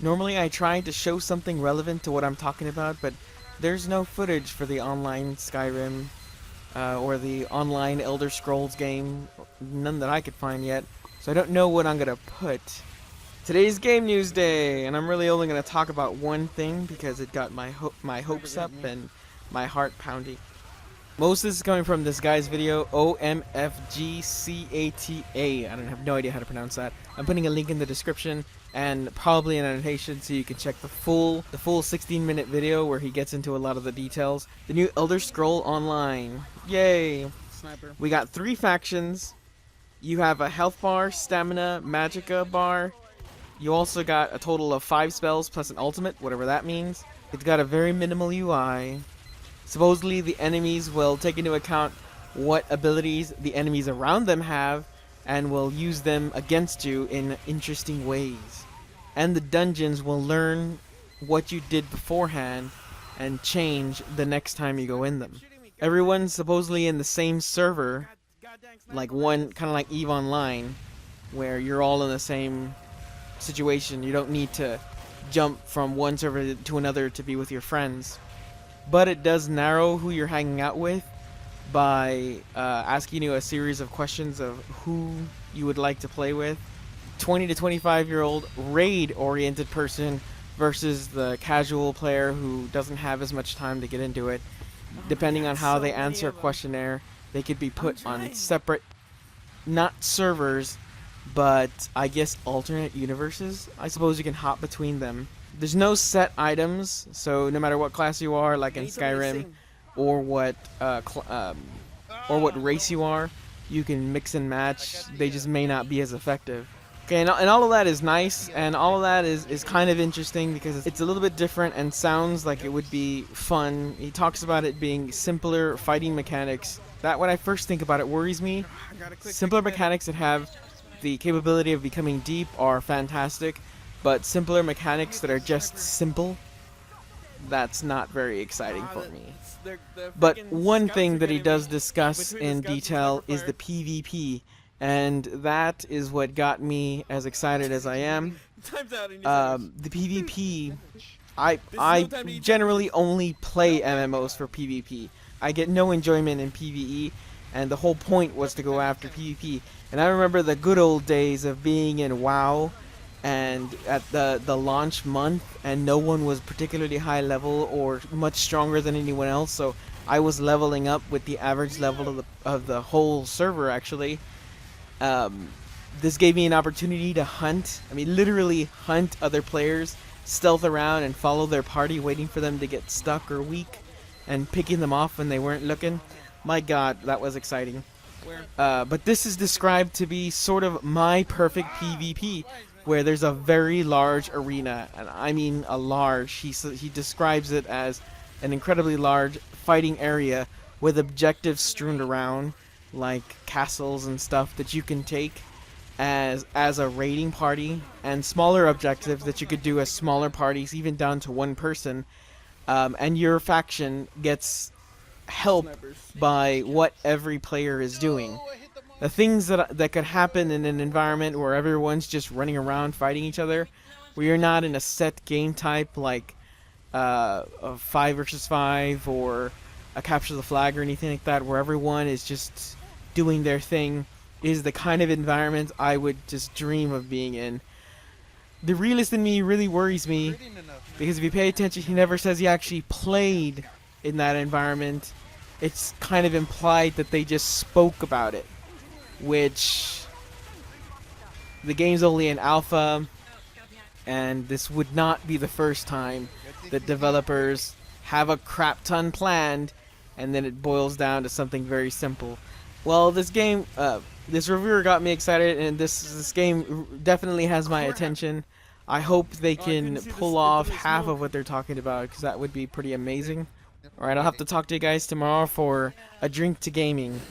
Normally I try to show something relevant to what I'm talking about, but there's no footage for the online Skyrim or the online Elder Scrolls game. None that I could find yet. So I don't know what I'm going to put. Today's Game News Day, and I'm really only going to talk about one thing because it got my hopes up and my heart pounding. Most of this is coming from this guy's video, OMFGCATA. I don't have no idea how to pronounce that. I'm putting a link in the description and probably an annotation so you can check the full 16-minute video where he gets into a lot of the details. The new Elder Scroll Online. Yay! Sniper. We got 3 factions. You have a health bar, stamina, magicka bar. You also got a total of 5 spells plus an ultimate, whatever that means. It's got a very minimal UI. Supposedly the enemies will take into account what abilities the enemies around them have and will use them against you in interesting ways. And the dungeons will learn what you did beforehand and change the next time you go in them. Everyone's supposedly in the same server, like one kind of like EVE Online, where you're all in the same situation. You don't need to jump from one server to another to be with your friends. But it does narrow who you're hanging out with by asking you a series of questions of who you would like to play with. 20 to 25-year-old raid-oriented person versus the casual player who doesn't have as much time to get into it. Depending on how they answer a questionnaire, they could be put on separate, not servers, but I guess alternate universes. I suppose you can hop between them. There's no set items, so no matter what class you are, like in Skyrim, or what race you are, you can mix and match. They just may not be as effective. Okay, and all of that is nice, and all of that is kind of interesting because it's a little bit different and sounds like it would be fun. He talks about it being simpler fighting mechanics. That, when I first think about it, worries me. Simpler mechanics that have the capability of becoming deep are fantastic, but simpler mechanics that are just simple, that's not very exciting for me. But one thing that he does discuss in detail is the PvP, and that is what got me as excited as I am. The PvP, I generally only play MMOs for PvP. I get no enjoyment in PvE, and the whole point was to go after PvP. And I remember the good old days of being in WoW and at the launch month, and no one was particularly high level or much stronger than anyone else, so I was leveling up with the average level of the whole server actually. This gave me an opportunity to hunt, literally hunt other players, stealth around and follow their party, waiting for them to get stuck or weak and picking them off when they weren't looking. My god, that was exciting. But this is described to be sort of my perfect PvP, where there's a very large arena, and I mean a large. He describes it as an incredibly large fighting area with objectives strewn around, like castles and stuff that you can take as a raiding party, and smaller objectives that you could do as smaller parties, even down to one person. And your faction gets help by what every player is doing. The things that could happen in an environment where everyone's just running around fighting each other, where you're not in a set game type like a 5 versus 5 or a capture the flag or anything like that, where everyone is just doing their thing, is the kind of environment I would just dream of being in. The realist in me really worries me, because if you pay attention, he never says he actually played in that environment. It's kind of implied that they just spoke about it, which the game's only in alpha, and this would not be the first time that developers have a crap ton planned and then it boils down to something very simple. Well, this game, this reviewer got me excited, and this game definitely has my attention. I hope they can pull off half of what they're talking about, because that would be pretty amazing. Alright, I'll have to talk to you guys tomorrow for a drink to gaming.